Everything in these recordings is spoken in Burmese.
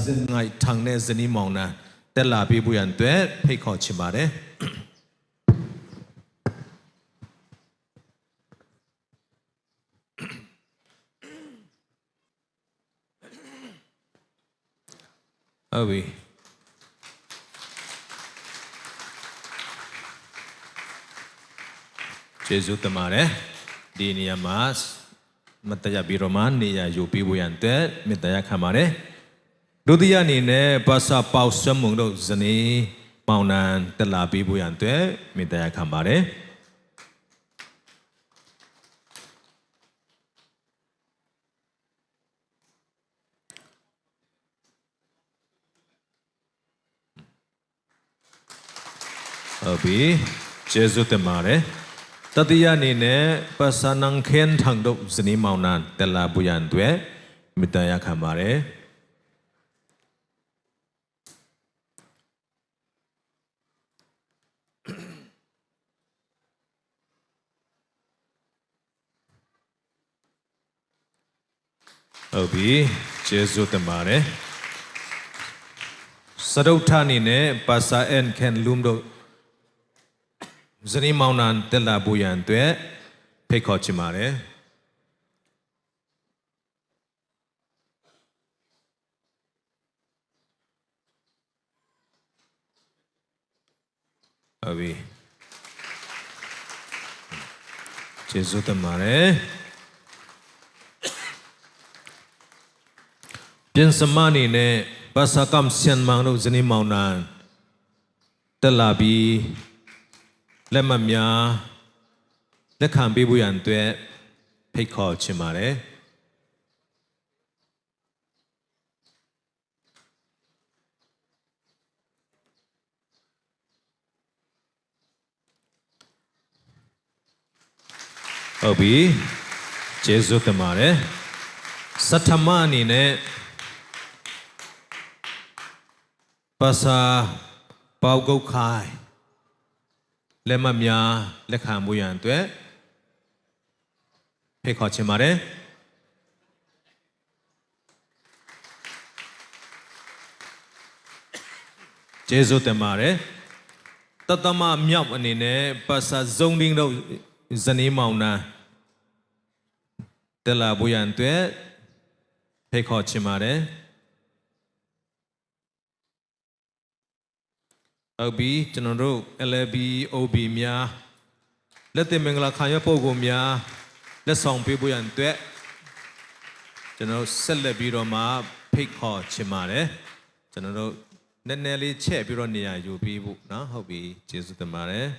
ngay thằng này dân đi màu nè tên là bị bùi ảnh tuế phải khó chìm bà đấy vì Jesu temare di niya mas mataya biroman niya yupi buyan te mitaya kamare Dudiya ni ne basa pau samung do zani maunan telapi buyan te mitaya kamare Abi Jesu temare Tatiya ni ne pasanang khen thang do zani maunan tela buyan te mitaya kamare Abi Jesu temare Sadauta ni ne pasa en khen lum do Zani maunan tela buyan te phải khó chimare Abi Jesu temare Pian samani ne pasakam sian mang do zani maunan tela bi Let mamya let can be buyan to pay call chimare. Obi Jesu temare Satamani ne Pasa Paugo Kai. Let mamya let can buyan to it. Pay coachimare. Jesu temare. Tatama myap anine pasa zoning do zani mauna. Tela buyan to it. Pay coachimare. Obi General LB OB Mia Let the Mangla Kaya Pogo Mia Let song people and Tuet General Celebiroma Piko Chimare General Nenelli Che Bironia you people now hobby Jesus the Mare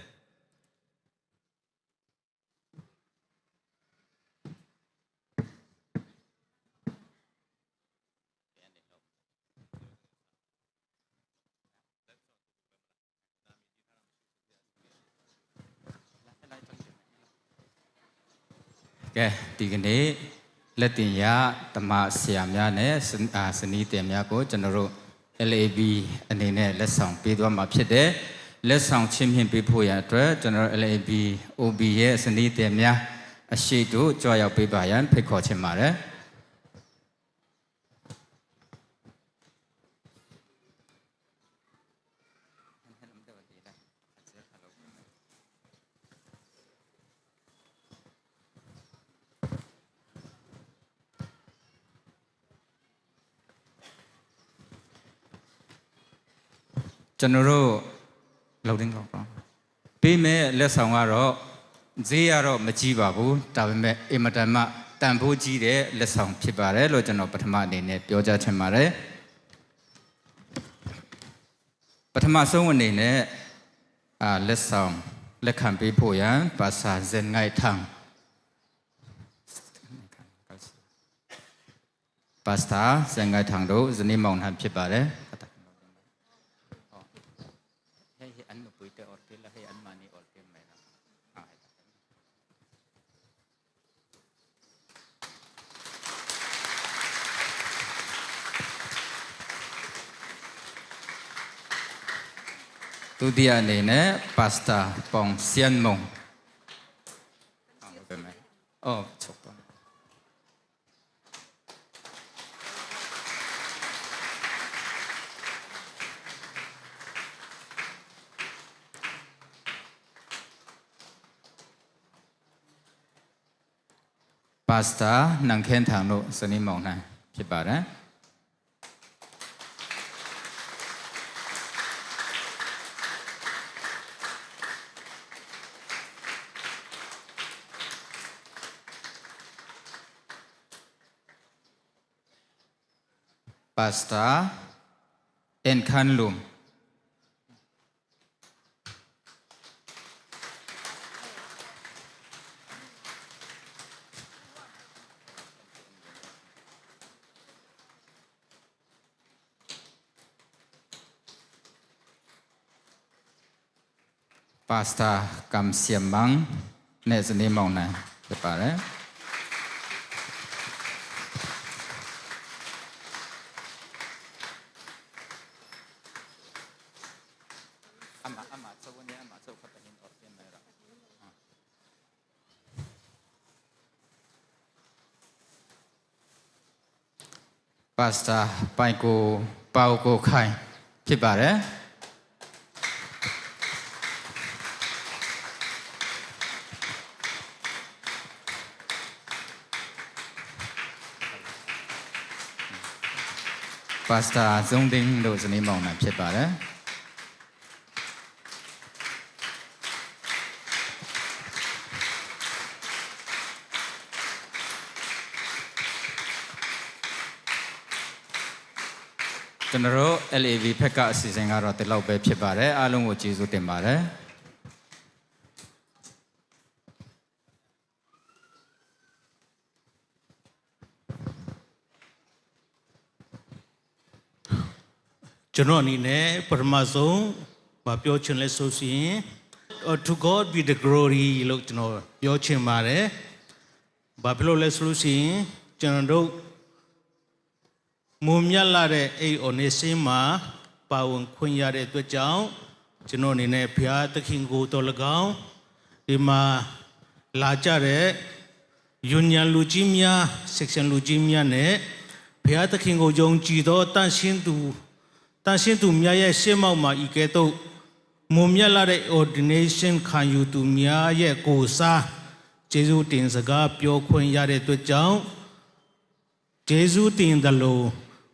Okay, tigane letinya tema siamnya ne seni temnya ko general LAB anine lesong pi dwa ma phit de lesong chin phin pi pho ya atwa general LAB OB ရဲ့စနီးတယ်များအရှိတို့ကြွားရောက်ပေးပါရန်ဖိတ်ခေါ်ချင်ပါတယ် ကျွန်တော်တို့လောက်တင်းကောင်းပေးမဲ့လက်ဆောင်ကတော့ဈေးရတော့မကြီးပါဘူးဒါပေမဲ့အင်မတန်မှတန်ဖိုးကြီးတဲ့လက်ဆောင်ဖြစ်ပါတယ်လို့ကျွန်တော်ပထမအနေနဲ့ပြောကြားချင်ပါတယ်ပထမဆုံးအနေနဲ့လက်ဆောင်လက်ခံပေးဖို့ရန်ပါစာဇန်ငိုင်ထန်ပါစတာဇန်ငိုင်ထန်တို့ဇနီးမောင်နှံဖြစ်ပါတယ်ဒုတိယအနေနဲ့ပါစတာပေါင်စျန်မုံဟုတ်ကဲ့မယ်အော်ချုပ်ပါ ပါစတာနန်ခဲန်ထန်တို့စနီးမောင်နှံဖြစ်ပါတယ်ပါစတာအန်ခန်လုံပါစတာကမ်ဆီယမန်နဲ့စနေမောင်နှံဖြစ်ပါတယ်ပါစတာပိုင်ကိုပေါကိုခိုင်ဖြစ်ပါတယ်ပါစတာဇုံတင်းတို့စနေမောင်နှံဖြစ်ပါတယ်ကျွန်တော်တို့ LAV ဖက်ကအစီအစဉ်ကတော့ဒီလောက်ပဲဖြစ်ပါတယ်အားလုံးကိုကျေးဇူးတင်ပါတယ်ကျွန်တော်အနေနဲ့ပထမဆုံးမပြောချင်လဲဆိုရင် to God be the glory လို့ကျွန်တော်ပြောချင်ပါတယ်ဘာဖြစ်လို့လဲဆိုလို့ရှိရင်ကျွန်တော်တို့မုံမြတ်လာတဲ့အဲ့ onesime မှာပါဝင်ခွင့်ရတဲ့အတွက်ကြောင့်ကျွန်တော်အနေနဲ့ဘုရားသခင်ကိုတော်၎င်းဒီမှာလာကြတဲ့ union လူကြီးများ section လူကြီးများနဲ့ဘုရားသခင်ကိုယုံကြည်သောတန်ရှင်းသူများရဲ့ရှေ့မှောက်မှာဤကဲ့သို့မုံမြတ်လာတဲ့ ordination ခံယူသူများရဲ့ကိုယ်စားကျေးဇူးတင်စကားပြောခွင့်ရတဲ့အတွက်ကြောင့်ကျေးဇူးတင်တယ်လို့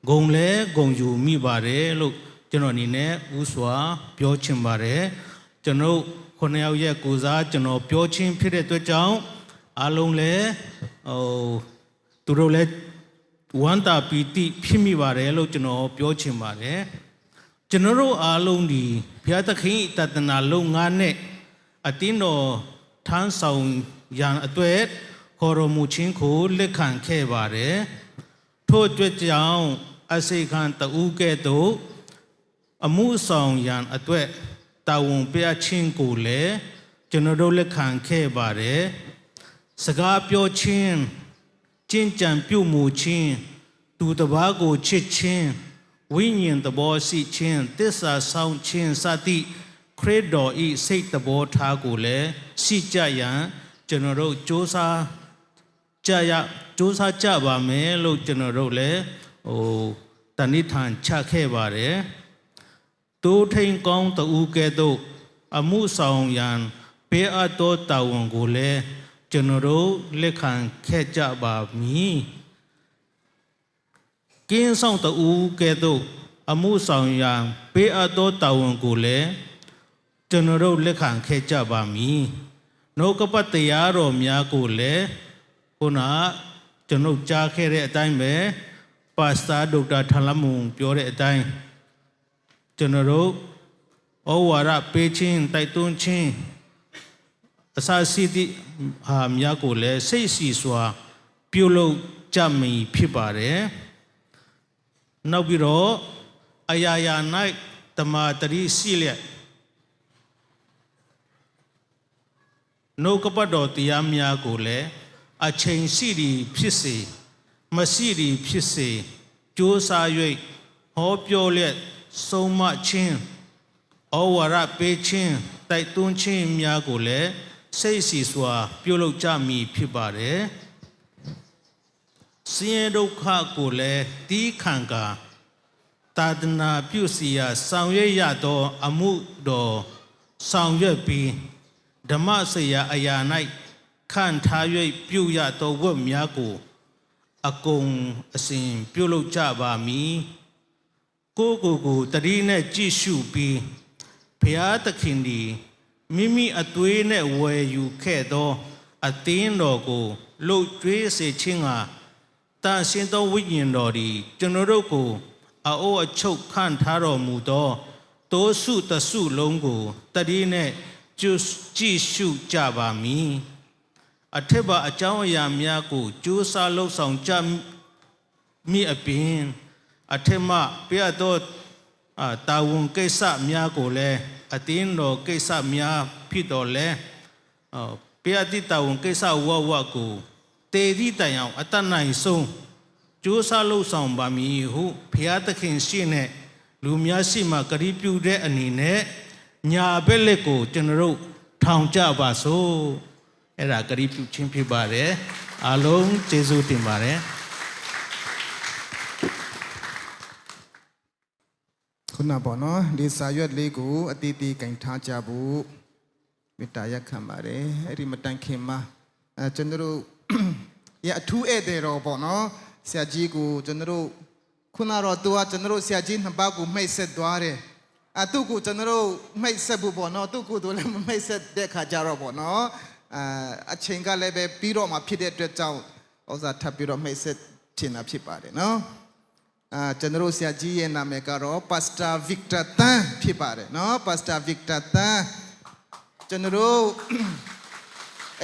ဂုံလဲဂုံယူမိပါတယ်လို့ကျွန်တော်အနေနဲ့ဥစွာပြောချင်ပါတယ်ကျွန်တော်ခုနှစ်ယောက်ရဲ့ကိုယ်စားကျွန်တော်ပြောချင်းဖြစ်တဲ့အတွက်ကြောင့်အားလုံးလည်းသူတို့လည်းဝမ်းသာပီတိဖြစ်မိပါတယ်လို့ကျွန်တော်ပြောချင်ပါတယ်ကျွန်တော်တို့အားလုံးဒီဘုရားသခင်တသနာလုံငါးနဲ့အတင်းတော်ထမ်းဆောင်ရန်အတွက်ခေါ်တော်မူခြင်းကိုလက်ခံခဲ့ပါတယ်ထို့အတွက်ကြောင့်အစိခံတူကဲ့သို့အမှုဆောင်ရန်အတွက်တာဝန်ပေးခြင်းကိုလည်းကျွန်တော်တို့လက်ခံခဲ့ပါတယ်စကားပြောခြင်းကျင့်ကြံပြုမှုခြင်းသူတစ်ပါးကိုချစ်ခြင်းဝိညာဉ်သဘောရှိခြင်းသစ္စာဆောင်ခြင်းစသည့်ခရစ်တော်ဤစိတ်သဘောထားကိုလည်းရှိကြရန်ကျွန်တော်တို့စူးစမ်းကြပါမယ်လို့ကျွန်တော်တို့လည်းတဏိဌာန်ချခဲ့ပါတယ်တိုးထိန်ကောင်းတူကဲ့သို့အမှုဆောင်ရန်ပေးအပ်သောတာဝန်ကိုလည်းကျွန်တော်တို့လက်ခံခဲ့ကြပါမည်ကင်းဆောင်တူကဲ့သို့အမှုဆောင်ရန်ပေးအပ်သောတာဝန်ကိုလည်းကျွန်တော်တို့လက်ခံခဲ့ကြပါမည်နှုတ်ကပတ်တရားတော်များကိုလည်းခုနကျွန်တော်ကြားခဲ့တဲ့အတိုင်းပဲပါစတာဒေါက်တာထလမုံပြောတဲ့အတိုင်းကျွန်တော်တို့ဩဝါဒပေးခြင်းတိုက်တွန်းခြင်းအစာစီတိဟာများကိုလည်းစိတ်စီစွာပြုလုပ်ကြမည်ဖြစ်ပါတယ်နောက်ပြီးတော့အရာရာ၌တမာတရီရှိလျက်နှုတ်ကပတ်တော်တရားများကိုလည်းအချိန်ရှိသည်ဖြစ်စေမရှိသည်ဖြစ်စေကြိုးစား၍ဟောပြောလျက်ဆုံးမခြင်းဩဝါဒပေးခြင်းတိုက်တွန်းခြင်းများကိုလည်းစိတ်စီစွာပြုလုပ်ကြမည်ဖြစ်ပါတယ်ဆင်းရဲဒုက္ခကိုလည်းတီးခံကာသာသနာပြုစီရာဆောင်ရွက်ရသောအမှုတော်ဆောင်ရွက်ပြီးဓမ္မစရာအရာ၌ ခန့်ထား၍ပြုရသောဝတ်များကိုအကုန်အစဉ်ပြုလုပ်ကြပါမည်ကိုတတိနဲ့ကြည့်ရှုပြီးဘုရားသခင်သည်မိမိအသွေးနဲ့ဝယ်ယူခဲ့သောအသင်းတော်ကိုလှုပ်ကြွေးစေခြင်းကတန်ရှင်းသောဝိညာဉ်တော်သည်ကျွန်တော်တို့ကိုအအိုးအချုပ်ခန့်ထားတော်မူသောတိုးစုတစုလုံးကိုတတိနဲ့ကြည့်ရှုကြပါမည်အထက်ပါအကြောင်းအရာများကိုကြိုးစားလှုပ်ဆောင်ကြမိအပြင်အထက်မှပြရသောတာဝန်ကိစ္စများကိုလည်းအတင်းတော်ကိစ္စများဖြစ်တော်လဲပြရသည့်တာဝန်ကိစ္စဝကိုတေသည့်တိုင်အောင်အတတ်နိုင်ဆုံးကြိုးစားလှုပ်ဆောင်ပါမည်ဟုဘုရားသခင်ရှိနဲ့လူများရှိမှဂရုပြုတဲ့အနေနဲ့ညာဘက်လက်ကိုကျွန်တော်တို့ထောင်ကြပါစို့အဲ့ဒါဂရုပြုခြင်းဖြစ်ပါတယ်အားလုံးကျေးဇူးတင်ပါတယ်ခုနပေါ့နော်ဒီစာရွက်လေးကိုအတီးတီးကင်ထားကြဖို့မေတ္တာရက်ခံပါတယ်အဲ့ဒီမတိုင်ခင်မှာကျွန်တော်တို့ရအထူးဧည့်သည်တော်ပေါ့နော်ဆရာကြီးကိုကျွန်တော်တို့ခုနတော့သူကကျွန်တော်တို့ဆရာကြီးနှစ်ပါးကိုမိတ်ဆက်သွားတယ်သူ့ကိုကျွန်တော်တို့မိတ်ဆက်ဖို့ပေါ့နော်သူ့ကိုတို့လည်းမိတ်ဆက်တဲ့ခါကြတော့ပေါ့နော်အချိန်ကလည်းပဲပြီးတော့မှဖြစ်တဲ့အတွက်ကြောင့်ဥစ္စာထပ်ပြီးတော့မိတ်ဆက်ချင်တာဖြစ်ပါတယ်နော်ကျွန်တော်ဆရာကြီးရဲ့နာမည်ကတော့ Pastor Victor Tan ဖြစ်ပါတယ်နော် Pastor Victor Tan ကျွန်တော်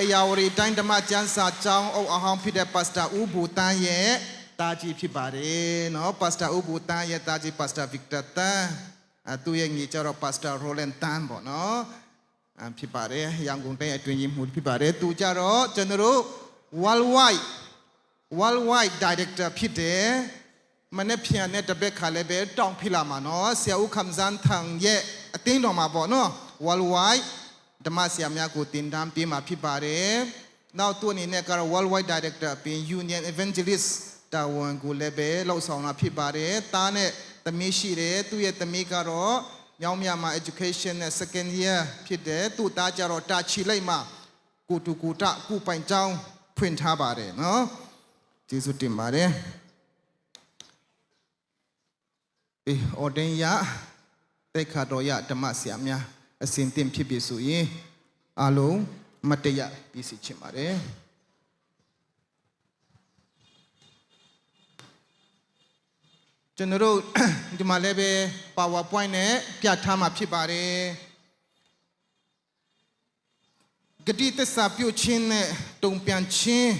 အရာဝတီတိုင်းဓမ္မကျမ်းစာကျောင်းအုပ်အဟောင်းဖြစ်တဲ့ Pastor ဦးဘူတန်းရဲ့တာကြီးဖြစ်ပါတယ်နော် Pastor ဦးဘူတန်းရဲ့တာကြီး Pastor Victor Tan သူရဲ့ညီကျတော့ Pastor Roland Tan ပေါ့နော်ဖြစ်ပါတယ်ရန်ကုန်တိုင်းအတွင်းရေးမှူးဖြစ်ပါတယ်သူကြတော့ကျွန်တော် worldwide director ဖြစ်တယ်မနေ့ဖြန်နဲ့တပည့်ခါလည်းပဲတောင်းဖိလာမှာနော်ဆရာဦးခမ်ဇန်ထန်ရဲ့အတင်းတော်မှာပေါ့နော် worldwide ဓမ္မဆရာများကိုတင်တန်းပေးမှာဖြစ်ပါတယ်နောက်သူအနေနဲ့ကတော့ worldwide director ပြင် union evangelist တာဝန်ကိုလည်းပဲလှုပ်ဆောင်တာဖြစ်ပါတယ်တားနဲ့သမီးရှိတယ်သူ့ရဲ့သမီးကတော့မြောင်းမြမှာ education နဲ့ second year ဖြစ်တယ်သူ့သားကြတော့တာချီလိုက်မှာကိုတူကိုတကုပိုင်ကျောင်းဖွင့်ထားပါတယ်နော်ကျေးဇူးတင်ပါတယ်အော်ဒင်ရတိတ်ခါတော်ရဓမ္မဆရာများအစဉ်သင်ဖြစ်ပြီဆိုရင်အလုံးမတရားပြီးစီချင်ပါတယ်ကျွန်တော်တို့ဒီမှာလည်းပဲ PowerPoint နဲ့ပြထားမှာဖြစ်ပါတယ်ဂတိသစ္စာပြုခြင်းနဲ့တုံပြန်ခြင်း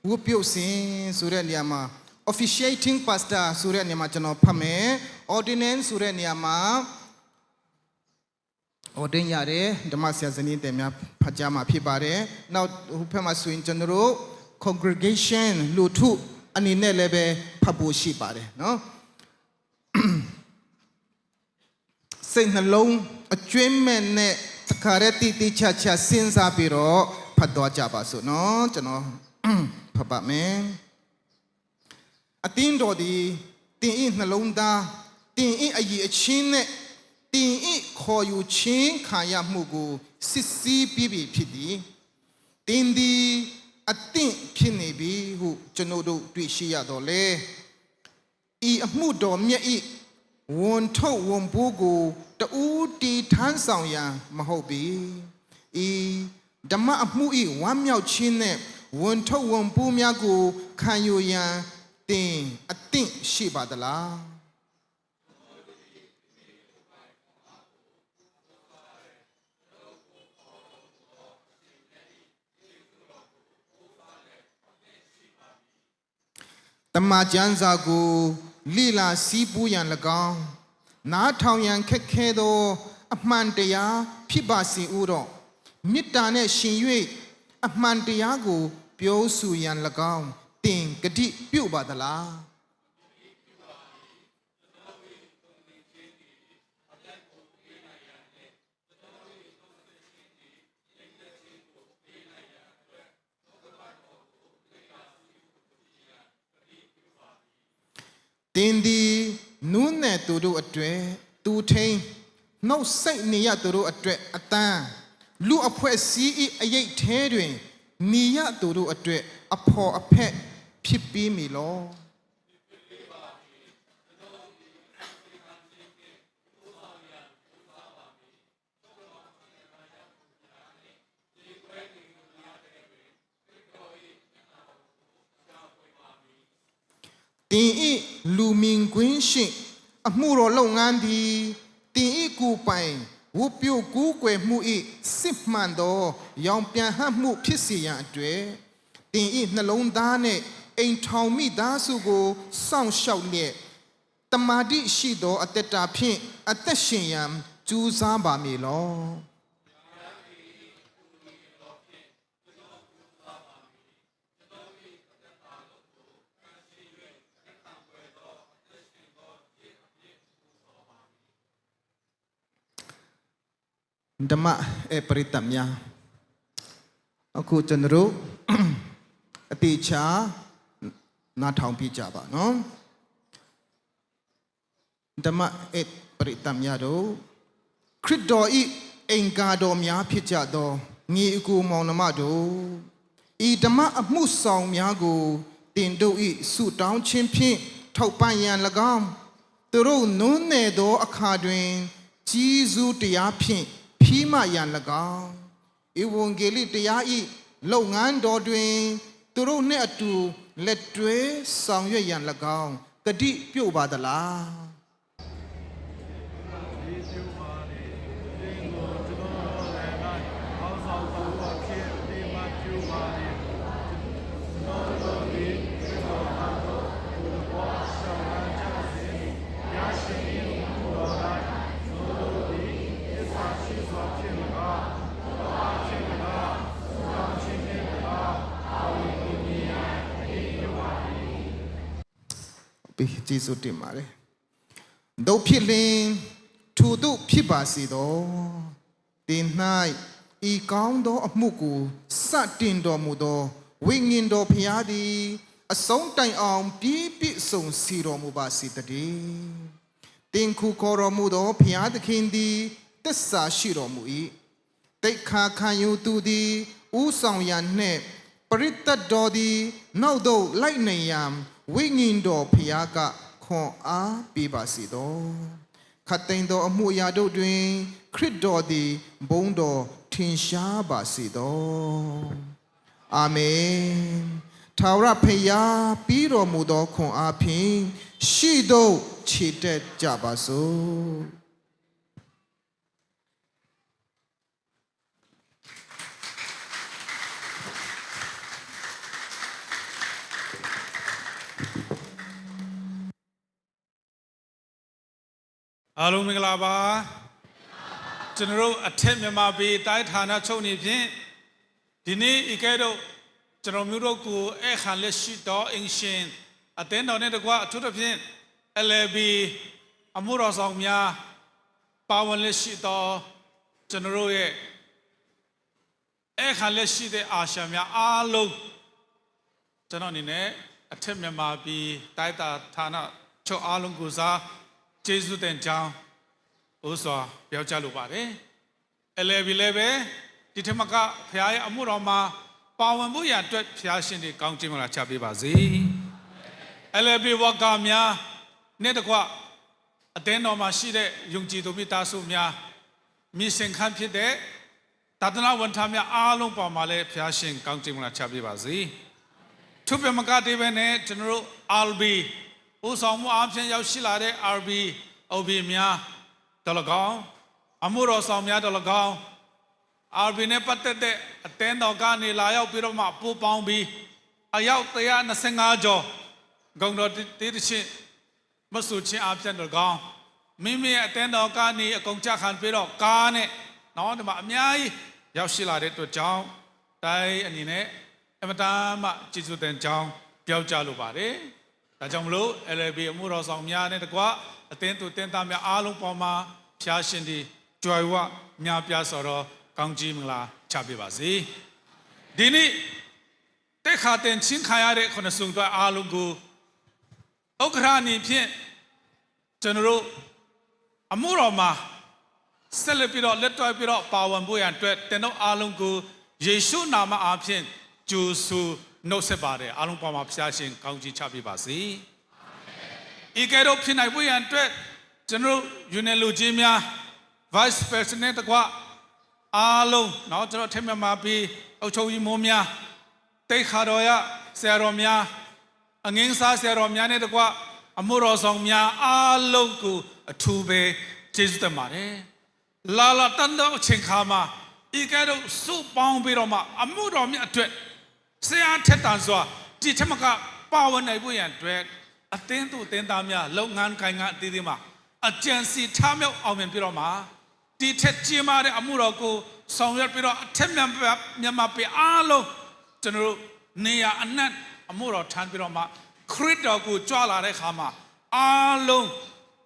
ဝတ်ပြုစဉ်ဆိုတဲ့နေရာမှာ officiating pastor ဆိုတဲ့နေရာမှာကျွန်တော်ဖတ်မယ် ordinance ဆိုတဲ့နေရာမှာ ordin ရတယ်ဓမ္မဆရာဇနီးတဲ့များဖတ်ကြားမှာဖြစ်ပါတယ်နောက်ဟိုဖက်မှာဆိုရင်ကျွန်တော်တို့ congregation လူထုအနေနဲ့လည်းပဲဖတ်ဖို့ရှိပါတယ်နော်စိတ်နှလုံးအကျွမ်းမဲ့နဲ့တခါတည်းတိချာချာစဉ်းစားပြီးတော့ဖတ်သွားကြပါစို့နော်ကျွန်တော်ဖတ်ပါမယ်အတင်းတော်ဒီတင်းဤနှလုံးသားတင်းဤအည်အချင်းနဲ့တင်းဤခေါ်ယူချင်းခံရမှုကိုစစ်စီးပြီးဖြစ်သည်တင်းဒီအတင်းဖြစ်နေပြီဟုကျွန်တော်တို့တွေ့ရှိရတော့လေဤအမှုတော်မြတ်ဤဝန်ထုတ်ဝန်ပိုးကိုတူတီထမ်းဆောင်ရန်မဟုတ်ပြီဤဓမ္မအမှုဤဝမ်းမြောက်ခြင်းနဲ့ဝန်ထုတ်ဝန်ပိုးများကိုခံယူရန်တင်အသင့်ရှိပါသလားတမန်ကျမ်းစာကိုလိလာစီးပူးရန်၎င်းနားထောင်ရန်ခက်ခဲသောအမှန်တရားဖြစ်ပါစေဦးတော့မေတ္တာနဲ့ရှင်၍အမှန်တရားကိုပြောဆိုရန်၎င်းတင်ဂတိပြုပါသလားတင်ဒီနုနဲ့သူတို့အတွေ့သူထိန်နှုတ်ဆက်နေရသူတို့အတွက်အတန်းလူအဖွဲ့စည်းအရိတ်ထဲတွင် နီယသူတို့အတွက်အဖော်အဖက်ဖြစ်ပြီးမီလောတင်ဤလူမင်ကွင်းရှိအမှုတော်လုပ်ငန်းသည်တင်ဤကူပိုင်ဝုပြုတ်ကူးကွယ်မှုဤစစ်မှန်သောရောင်ပြန်ဟပ်မှုဖြစ်စေရန်အတွက်တင်ဤနှလုံးသားနှင့်အိမ်ထောင်မိသားစုကိုစောင့်ရှောက်လျက်တမာတိရှိသောအသက်တာဖြင့်အသက်ရှင်ရန်ကြိုးစားပါမည်လောဓမ္မပရိသတ်များအခုကျွန်တော်တို့အတိချာနားထောင်ပြကြပါနော်ဓမ္မပရိသတ်များတို့ခရစ်တော်ဤအင်္ဂါတော်များဖြစ်ကြသောညီအကိုမောင်နှမတို့ဤဓမ္မအမှုဆောင်များကိုတင်တို့ဤဆုတောင်းခြင်းဖြင့်ထောက်ပံ့ရန်၎င်းသူတို့နုံးနယ်သောအခါတွင်ကြီးစုတရားဖြင့်ဖြီးမရန်၎င်းဧဝံဂေလိတရားဤလုပ်ငန်းတော်တွင်သူတို့နှင့်အတူလက်တွဲဆောင်ရွက်ရန်၎င်းတတိပြုတ်ပါသလားကျေးဇူးတင်ပါတယ်ဒုဖြစ်လင်ထို့သို့ဖြစ်ပါစေသောတင်၌ဤကောင်းသောအမှုကိုစတင်တော်မူသောဝိညာဉ်တော်ဖျားသည်အဆုံးတိုင်အောင်ပြည့်ပြည့်စုံစီတော်မူပါစေတည်းတင်ခုခေါ်တော်မူသောဖျားသခင်သည်တစ္ဆာရှိတော်မူ၏တိတ်ခါခံယူသူသည်ဥဆောင်ရန်နှင့်ပရိသတ်တော်သည်နောက်သို့လိုက်နေရန်ဝိညာဉ်တော်ဖျားကခွန်အားပေးပါစေသောခတ်သိမ်းသောအမှုရာတို့တွင်ခရစ်တော်သည်ဘုန်းတော်ထင်ရှားပါစေသောအာမင်ထာဝရဖျားပြီးတော်မူသောခွန်အားဖြင့်ရှိသို့ခြေတက်ကြပါစို့အားလုံးမင်္ဂလာပါကျွန်တော်တို့အထက်မြန်မာပြည်တိုင်းဌာနချုပ်နေဖြင့်ဒီနေ့ဤကဲ့သို့ကျွန်တော်မျိုးတို့ကိုအခါလက်ရှိတော်အင်ရှင်အသင်းတော်နဲ့တကွအထူးသဖြင့် LB အမှုတော်ဆောင်များပါဝင်လက်ရှိတော်ကျွန်တော်တို့ရဲ့အခါလက်ရှိတဲ့အာရှများအားလုံးကျွန်တော်အနေနဲ့အထက်မြန်မာပြည်တိုင်းဌာနချုပ်အားလုံးကိုစားကျေးဇူးတင်ကြောင်းဥစွာပြောကြားလိုပါတယ် LB လည်းပဲဒီထက်မကဖခင်ရဲ့အမှုတော်မှာပါဝင်မှုရန်အတွက်ဖခင်ရှင်တွေကောင်းချီးမင်္ဂလာချပေးပါစေ LB ဝကများနဲ့တကွအသင်းတော်မှာရှိတဲ့ယုံကြည်သူမိသားစုများမိစင်ခန့်ဖြစ်တဲ့သာသနာဝန်ထမ်းများအားလုံးပေါ်မှာလည်းဖခင်ရှင်ကောင်းချီးမင်္ဂလာချပေးပါစေသူပြမကတေးပဲနဲ့ကျွန်တော်တို့ RB ဥဆောင်မှုအပြင်ရောက်ရှိလာတဲ့ RB OB များတော်လကောင်းအမှုတော်ဆောင်များတော်လကောင်း RB နဲ့ပတ်သက်တဲ့အသင်းတော်ကနေလာရောက်ပြီးတော့မှပူပေါင်းပြီးအယောက်125ကျော်ဂုဏ်တော်တည်ခြင်းမဆူချင်းအပြင်တော်ကောင်းမိမိရဲ့အသင်းတော်ကနေအကုန်ကြခံပြီးတော့ကားနဲ့နောက်ဒီမှာအများကြီးရောက်ရှိလာတဲ့အတွက်ကြောင့်တိုင်းအနေနဲ့အမတန်မှကျေးဇူးတင်ကြောင်းပြောကြားလိုပါတယ်ဒါကြောင့်မလို့ LB အမှုတော်ဆောင်များနဲ့တကွအသင်းသူတင်သားများအားလုံးပေါ်မှာဖျားရှင်ဒီကြွယ်ဝများပြားစွာတော့ကောင်းကြီးမင်္ဂလာချပေးပါစေဒီနေ့တက်ခါတင်ချင်းခါရတဲ့ခုနစုံတွဲအားလုံးကိုဥက္ကဋ္ဌအနေဖြင့်ကျွန်တော်တို့အမှုတော်မှာဆက်လက်ပြီးတော့လက်တွဲပြီးတော့ပါဝင်ဖို့ရန်အတွက်တင်တို့အားလုံးကိုယေရှုနာမအားဖြင့် ကျူဆူနှုတ်ဆက်ပါတယ်အားလုံးပေါ်မှာဖျားရှင်ကောင်းချီးချပေးပါစေဤကဲ့သို့ဖြစ်နိုင်ဖို့ရန်အတွက်ကျွန်တော်ယူနယ်လူကြီးများ vice president တကွအားလုံးเนาะကျွန်တော်ထက်မြတ်မှာပြီးအုပ်ချုပ်ရေးမိုးများတိတ်ခါတော်ရဆရာတော်များအငင်းစားဆရာတော်များနဲ့တကွအမှုတော်ဆောင်များအားလုံးကိုအထူးပဲကျေးဇူးတင်ပါတယ်လာလာတန်တော့အချိန်ခါမှာဤကဲ့သို့စုပေါင်းပြီးတော့မှအမှုတော်များအတွက်ဆရာထက်တန်စွာဒီထက်မကပါဝင်နိုင်ဖို့ရန်အတွက်အသင်းသူအသင်းသားများလုပ်ငန်းကိုင်ငန်းအသီးသီးမှာအကြံစီထားမြောက်အောင်မြင်ပြီးတော့မှဒီထက်ကြီးမားတဲ့အမှုတော်ကိုဆောင်ရွက်ပြီးတော့အထက်မြန်မာပြည်အားလုံးကျွန်တော်တို့နေရာအနှံ့အမှုတော်ထမ်းပြီးတော့မှခရစ်တော်ကိုကြွလာတဲ့အခါမှာအားလုံး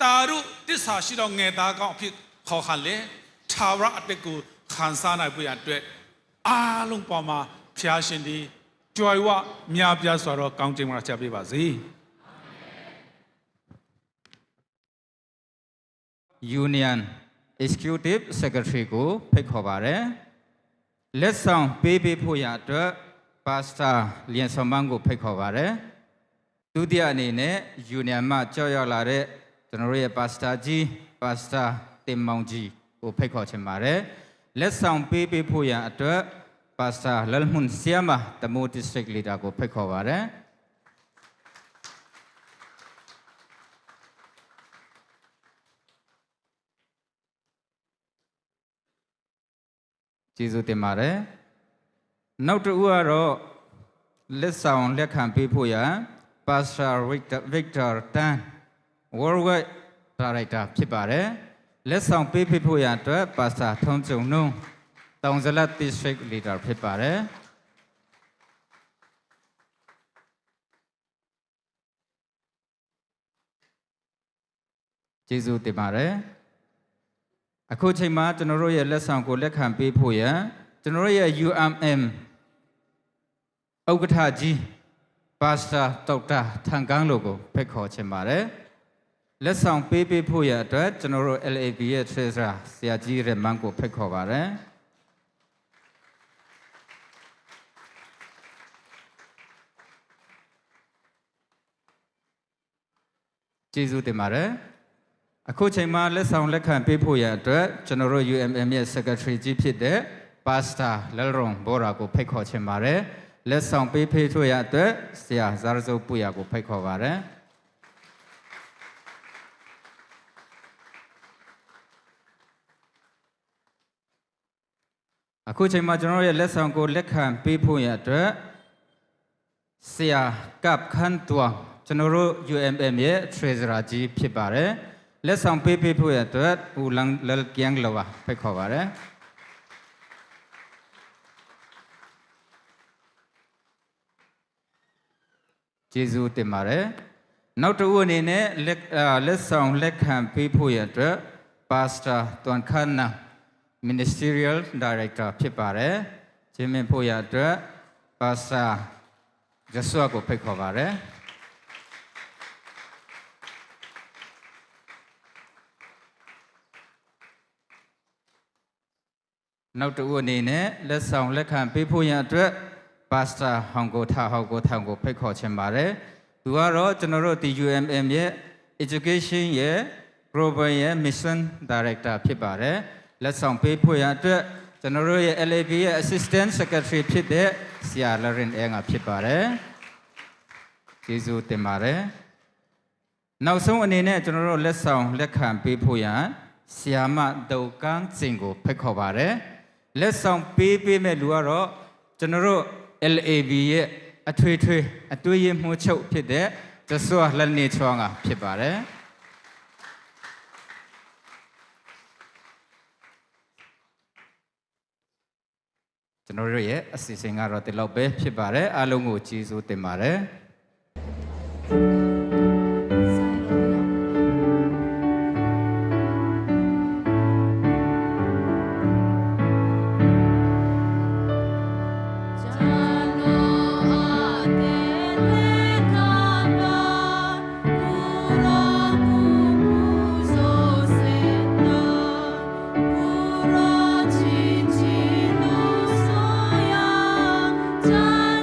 တာရုတစ္ဆာရှိတော်ငယ်သားကောင်းအဖြစ်ခေါ်ခါလေထာဝရအတက်ကိုခံစားနိုင်ဖို့ရအတွက်အားလုံးပေါ်မှာဖျားရှင်ဒီကြွယ်ဝမြားပြားစွာတော့ကောင်းချီးမွမ်းချပေးပါစေ Union Executive Secretary ကိုဖိတ်ခေါ်ပါတယ်လက်ဆောင်ပေးပေးဖို့ရအတွက် Pastor လျင်ဆောင်မန်းကိုဖိတ်ခေါ်ပါတယ်ဒုတိယအနေနဲ့ Union မှကြောက်ရောက်လာတဲ့ကျွန်တော်တို့ရဲ့ Pastor ကြီး Pastor တင်မောင်ကြီးကိုဖိတ်ခေါ်ချင်ပါတယ်လက်ဆောင်ပေးပေးဖို့ရအတွက် Pastor လလ်မွန်ဆီယာမာတမို District Leader ကိုဖိတ်ခေါ်ပါတယ်ကျေးဇူးတင်ပါတယ်နောက်တစ်ဦးကတော့လက်ဆောင်လက်ခံပေးဖို့ရန် Pastor Victor Tan Worldwide Director ဖြစ်ပါတယ်လက်ဆောင်ပေးဖို့ရန်အတွက် Pastor ထုံးကျုံနုံတောင်ဇလတ် District Leader ဖြစ်ပါတယ်ကျေးဇူးတင်ပါတယ်အခုချိန်မှာကျွန်တော်တို့ရဲ့လက်ဆောင်ကိုလက်ခံပေးဖို့ရန်ကျွန်တော်တို့ရဲ့ UMM ဥက္ကဋ္ဌကြီး Pastor ဒေါက်တာထန်ကန်းတို့ကိုဖိတ်ခေါ်ချင်ပါတယ်လက်ဆောင်ပေးဖို့ရအတွက်ကျွန်တော်တို့ LAB ရဲ့ Treasurer ဆရာကြီးရမန်ကိုဖိတ်ခေါ်ပါတယ်ကျေးဇူးတင်ပါတယ်အခုချိန်မှာလက်ဆောင်လက်ခံပေးဖို့ရအတွက်ကျွန်တော်တို့ UMM ရဲ့ Secretary ကြီးဖြစ်တဲ့ Pastor လလရုံဘောရာကိုဖိတ်ခေါ်ချင်ပါတယ်လက်ဆောင်ပေးဖို့ရအတွက်ဆရာဇာရဇုပ်ပူရကိုဖိတ်ခေါ်ပါတယ်အခုချိန်မှာကျွန်တော်ရဲ့လက်ဆောင်ကိုလက်ခံပေးဖို့ရအတွက်ဆရာကပ်ခန်တွမ်ကျွန်တော်တို့ UMM ရဲ့ Treasurer ကြီးဖြစ်ပါတယ်လက်ဆောင်ပေးဖို့ရအတွက်ဦးလန်လလ်ကျန်လောဝါဖိတ်ခေါ်ပါတယ်ကျေးဇူးတင်ပါတယ်နောက်တစ်ဦးအနေနဲ့လက်ဆောင်လက်ခံပေးဖို့ရအတွက် Pastor တွန်ခန်နာ Ministerial Director ဖြစ်ပါတယ်ဂျင်းမင်ဖို့ရအတွက် Pastor ဂျဆွာကိုဖိတ်ခေါ်ပါတယ်နောက်တစ်ဦးအနေနဲ့လက်ဆောင်လက်ခံပေးဖို့ရအတွက် Pastor ဟောင်ကိုထာဟောင်ကိုထောင်ကိုဖိတ်ခေါ်ချင်ပါတယ်သူကတော့ကျွန်တော်တို့ဒီ UMM ရဲ့ Education ရဲ့ Global ရဲ့ Mission Director ဖြစ်ပါတယ်လက်ဆောင်ပေးဖို့ရအတွက်ကျွန်တော်တို့ရဲ့ LAB ရဲ့ Assistant Secretary ဖြစ်တဲ့ဆရာလရင်အဲငါဖြစ်ပါတယ်ကျေးဇူးတင်ပါတယ်နောက်ဆုံးအနေနဲ့ကျွန်တော်တို့လက်ဆောင်လက်ခံပေးဖို့ရဆရာမဒေါကန်းစင်ကိုဖိတ်ခေါ်ပါတယ်လက်ဆောင်ပေးမဲ့လူကတော့ကျွန်တော်တို့ LAB ရဲ့အထွေရမှုချုပ်ဖြစ်တဲ့ကျဆွာလနေချောင်းကဖြစ်ပါတယ်ကျွန်တော်တို့ရဲ့အစီအစဉ်ကတော့ဒီလောက်ပဲဖြစ်ပါတယ်အားလုံးကိုကျေးဇူးတင်ပါတယ်Jai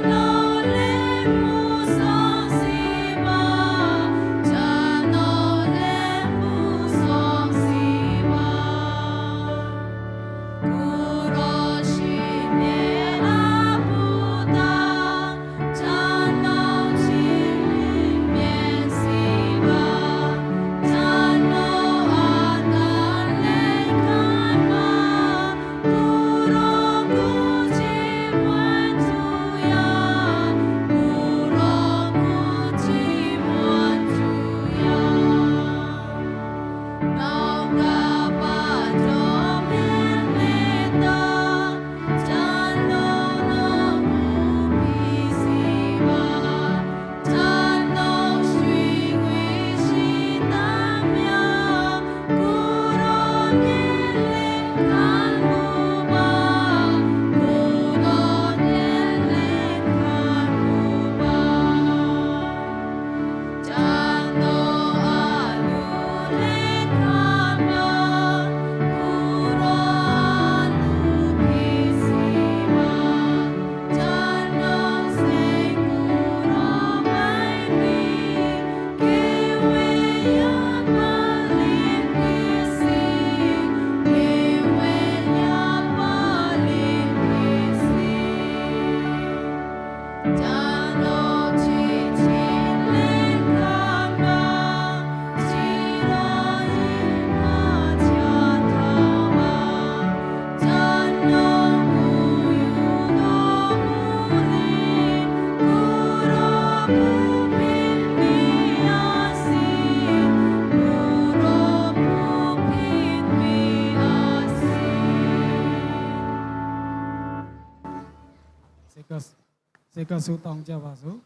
စေကဆုတောင်းကြပါစို့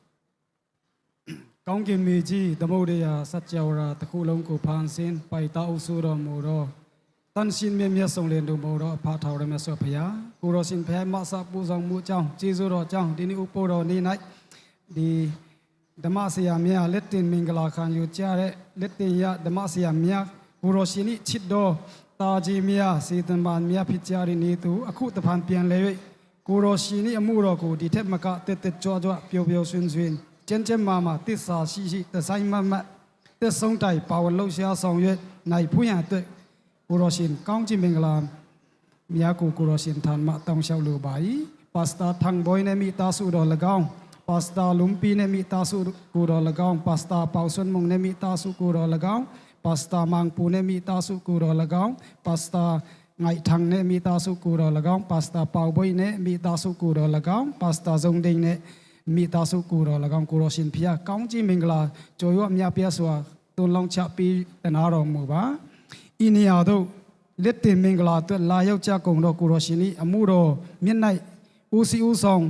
ကောင်းကင်မြေကြီးသမုဒ္ဒရာစัจ java ရာတစ်ခုလုံးကိုဖန်ဆင်းပိုက်တောက်ဆိုတော်မူသောတန်ရှင်မြတ်မြတ်ဆုံးလင်တော်မူသောအဖထာဝရမြတ်စွာဘုရားကိုရောရှင်ဖဲမဆပူဆောင်မှုကြောင့်ကျေးဇူးတော်ကြောင့်ဒီနေ့ဥပုတော်နေ့၌ဒီဓမ္မဆရာများလက်တင်မင်္ဂလာခံယူကြတဲ့လက်တင်ရဓမ္မဆရာများကိုရောရှင်၏ချစ်တော်တာကြီးများစေတမန်များဖြစ်ကြတဲ့နေ့သူအခုတဖန်ပြန်လဲ၍ကိုရောရှင်၏အမှုတော်ကိုဒီထက်မကတက်တက်ကြွကြွပျော်ပျော်ရွှင်ရွှင်ကျန်းကျန်းမာမာတစ္ဆာရှိရှိတဆိုင်မမတ်တက်ဆုံးတိုင်ပါဝင်လှုပ်ရှားဆောင်ရွက်နိုင်ဖို့ရန်အတွက်ကိုရောရှင်ကောင်းချီးမင်္ဂလာမြတ်ကိုကိုရောရှင်ထံမှတောင်းလျှောက်လိုပါ၏ပါစတာထန်ဘွိုင်းနဲ့မိသားစုတော်၎င်းပါစတာလုံပီနဲ့မိသားစုကိုတော်၎င်းပါစတာပေါဆွန်မုံနဲ့မိသားစုကိုတော်၎င်းပါစတာမန်ပူနဲ့မိသားစုကိုတော်၎င်းပါစတာငိုင်ထန်နဲ့မိသားစုကိုတော်၎င်းပါစတာပေါဘွိုင်းနဲ့မိသားစုကိုတော်၎င်းပါစတာဇုံဒိန်နဲ့မိသားစုကိုတော်၎င်းကိုရောရှင်ဖျားကောင်းချီးမင်္ဂလာကြွယ်ဝမြတ်ပြစွာတွန်းလောင်းချပြီးတနာတော်မူပါဤနေရာသို့လက်တင်မင်္ဂလာအတွက်လာရောက်ကြကုန်သောကိုရောရှင်၏အမှုတော်မျက်နှိုက်ဦးစီးဦးဆောင်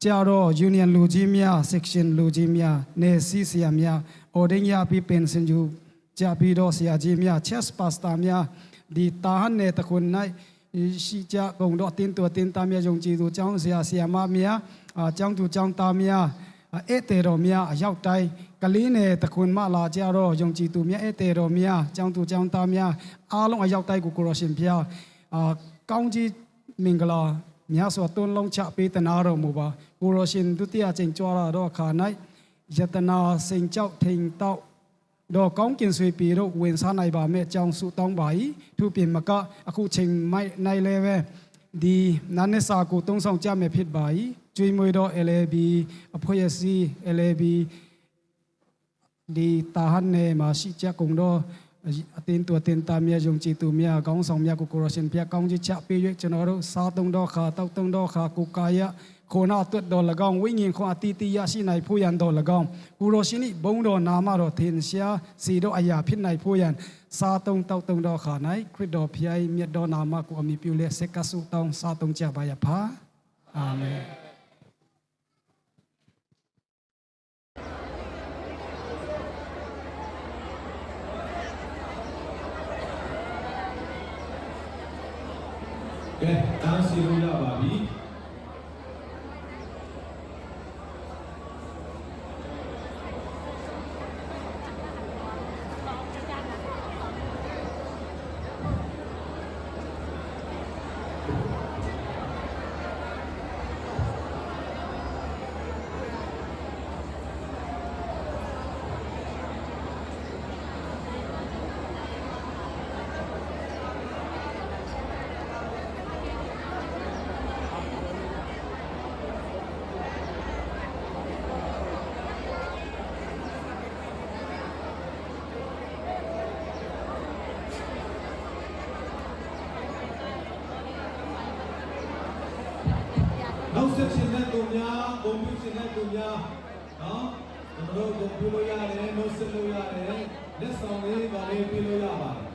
ကြတော့ Union လူကြီးများ Section လူကြီးများနေစီဆရာများ Ording ရပြီးပင်စင်ယူကြပြီးတော့ဆရာကြီးများ Chess Pastor များဒီတာဟန်နဲ့တခွန်၌ရှိကြကုန်တော့တင်းတော်တင်းသားများယုံကြည်သူကျောင်းဆရာဆရာမများကျောင်းသူကျောင်းသားများဧည့်သည်တော်များအရောက်တိုင်းကလေးနယ်တခွန်မှလာကြတော့ယုံကြည်သူများဧည့်သည်တော်များကျောင်းသူကျောင်းသားများအားလုံးအရောက်တိုင်းကိုကိုရောရှင်ဖျားကောင်းကြီးမင်္ဂလာများစွာတွန်းလုံးချပေးတနာတော်မူပါကိုရောရှင်ဒုတိယကျင့်ကြွားလာတော့ခါ၌ယတနာစိန်ကြောက်ထိန်တောက်တော့ကောင်းကင်ဆွေပြေတော့ဝင်စားနိုင်ပါမဲ့အကြောင်းဆုတောင်းပါ၏သူပြင်မကအခုချိန်မိုက်နိုင်လဲပဲဒီနာနေစာကိုတုံးဆောင်ကြမယ်ဖြစ်ပါ၏ကျွေးမွေးတော့ LAB အဖွဲ့အစည်း LAB ဒီတာဟန်နဲ့မရှိကြကုန်တော့အတင်းตัวတင်တာမြယုံကြည်သူများကောင်းဆောင်များကိုကိုရောရှင်ပြကောင်းချချပေး၍ကျွန်တော်တို့စားသုံးတော့ခါတောက်သုံးတော့ခါကိုကာယခေါနာတွတ်တော်၎င်းဝိညာဉ်ခွန်အတီတီရရှိနိုင်ဖို့ရန်တော်၎င်းကိုရောရှင်၏ဘုံတော်နာမတော်ထင်ရှားစီတော့အရာဖြစ်နိုင်ဖို့ရန်စားသုံးတောက်သုံးတော့ခါ၌ခရစ်တော်ဖျားမြတ်တော်နာမကိုအမိပြုလက်ဆက်ကဆုတောင်းစားသုံးကြပါရဖာအာမင်ကဲတန်းစီလို့ရပါပြီနောက်ဆက်ရှင်တဲ့သူများဂုဏ်ပြုရှင်တဲ့သူများနော်ကျွန်တော်တို့ဂုဏ်ပြုလို့ရတယ်နှုတ်ဆက်လို့ရတယ်လက်ဆောင်လေးပါလေးပြလို့ရပါတယ်